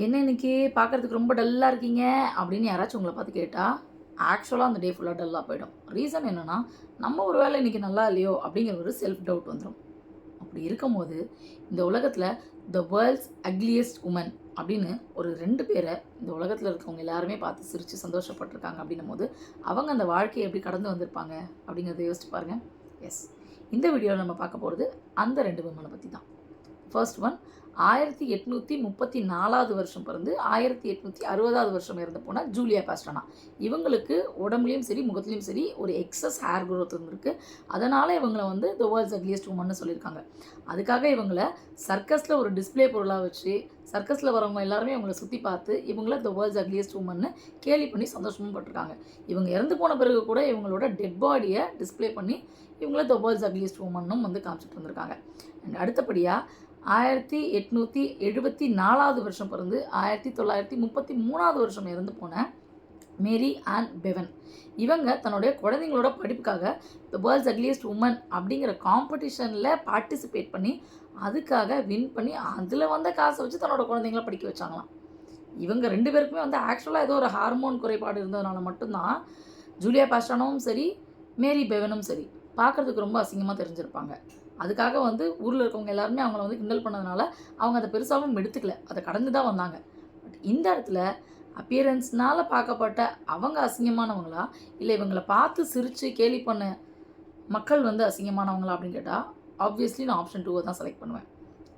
என்ன இன்னைக்கு பார்க்குறதுக்கு ரொம்ப டல்லாக இருக்கீங்க அப்படின்னு யாராச்சும் உங்களை பார்த்து கேட்டால் ஆக்சுவலாக அந்த டே ஃபுல்லாக டல்லாக போயிடும். ரீசன் என்னென்னா, நம்ம ஒரு வேளை இன்றைக்கி நல்லா இல்லையோ அப்படிங்கிற ஒரு செல்ஃப் டவுட் வந்துடும். அப்படி இருக்கும்போது இந்த உலகத்தில் த வேர்ல்ட்ஸ் அக்லியஸ்ட் உமன் அப்படின்னு ஒரு 2 பேரை இந்த உலகத்தில் இருக்கவங்க எல்லாருமே பார்த்து சிரித்து சந்தோஷப்பட்டிருக்காங்க அப்படின்னும் போது அவங்க அந்த வாழ்க்கையை எப்படி கடந்து வந்திருப்பாங்க அப்படிங்கிறத யோசிச்சு பாருங்கள். எஸ், இந்த வீடியோவில் நம்ம பார்க்க போகிறது அந்த 2 விமனை பற்றி தான். ஃபர்ஸ்ட் ஒன் 1834 வருஷம் பிறந்து 1860 வருஷம் இறந்து போன ஜூலியா பாஸ்டானா. இவங்களுக்கு உடம்புலையும் சரி முகத்துலையும் சரி ஒரு எக்ஸஸ் ஹேர் க்ரோத் இருந்திருக்கு. அதனால் இவங்களை வந்து த வேர்ல்ட்ஸ் அக்லியஸ்ட் உமன்னு சொல்லியிருக்காங்க. அதுக்காக இவங்களை சர்க்கஸில் ஒரு டிஸ்பிளே பொருளாக வச்சு சர்க்கஸில் வரவங்க எல்லாருமே இவங்களை சுற்றி பார்த்து இவங்கள த வேர்ல்ட்ஸ் அக்லியஸ்ட் உமன்னு கேலி பண்ணி சந்தோஷமும் பட்டிருக்காங்க. இவங்க இறந்து போன பிறகு கூட இவங்களோட டெட் பாடியை டிஸ்பிளே பண்ணி இவங்கள த வேர்ல்ட்ஸ் அக்லியஸ்ட் உமன்னும் வந்து காமிச்சிட்டு வந்திருக்காங்க. அண்ட் அடுத்தபடியாக 1874 வருஷம் பிறந்து 1933 வருஷம் இறந்து போன மேரி ஆன் பெவன். இவங்க தன்னுடைய குழந்தைங்களோட படிப்புக்காக த வேர்ல்ட்ஸ் அக்லியஸ்ட் உமன் அப்படிங்கிற காம்படிஷனில் பார்ட்டிசிபேட் பண்ணி அதுக்காக வின் பண்ணி அதில் வந்த காசை வச்சு தன்னோட குழந்தைங்கள படிக்க வச்சாங்களாம். இவங்க 2 பேருக்குமே வந்து ஆக்சுவலாக ஏதோ ஒரு ஹார்மோன் குறைபாடு இருந்ததுனால மட்டும்தான் ஜூலியா பாஸ்டானாவும் சரி மேரி பெவனும் சரி பார்க்குறதுக்கு ரொம்ப அசிங்கமாக தெரிஞ்சிருப்பாங்க. அதுக்காக வந்து ஊரில் இருக்கவங்க எல்லாருமே அவங்கள வந்து கிண்டல் பண்ணதுனால அவங்க அதை பெருசாகவும் எடுத்துக்கல, அதை கடந்து தான் வந்தாங்க. பட் இந்த இடத்துல அப்பியரன்ஸ்னால் பார்க்கப்பட்ட அவங்க அசிங்கமானவங்களா இல்லை இவங்களை பார்த்து சிரித்து கேலி பண்ண மக்கள் வந்து அசிங்கமானவங்களா அப்படின்னு கேட்டால் ஆப்வியஸ்லி நான் ஆப்ஷன் 2 தான் செலக்ட் பண்ணுவேன்.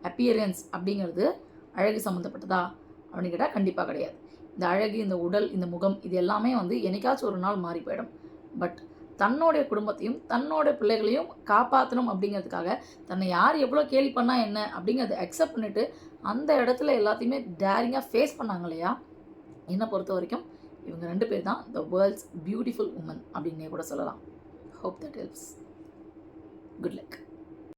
அப்பியரன்ஸ் அப்படிங்கிறது அழகு சம்மந்தப்பட்டதா அப்படின்னு கேட்டால் கண்டிப்பாக கிடையாது. இந்த அழகு, இந்த உடல், இந்த முகம் இது எல்லாமே வந்து என்னைக்காச்சும் ஒரு நாள் மாறி போயிடும். பட் தன்னோடைய குடும்பத்தையும் தன்னோட பிள்ளைகளையும் காப்பாற்றணும் அப்படிங்கிறதுக்காக தன்னை யார் எவ்வளோ கேலி பண்ணால் என்ன அப்படிங்கிறத அக்செப்ட் பண்ணிவிட்டு அந்த இடத்துல எல்லாத்தையுமே டேரிங்காக ஃபேஸ் பண்ணாங்க இல்லையா. என்னை பொறுத்த வரைக்கும் இவங்க 2 பேர் தான் த வேர்ல்ட்ஸ் பியூட்டிஃபுல் உமன் அப்படின்னே கூட சொல்லலாம். Hope that helps. Good luck.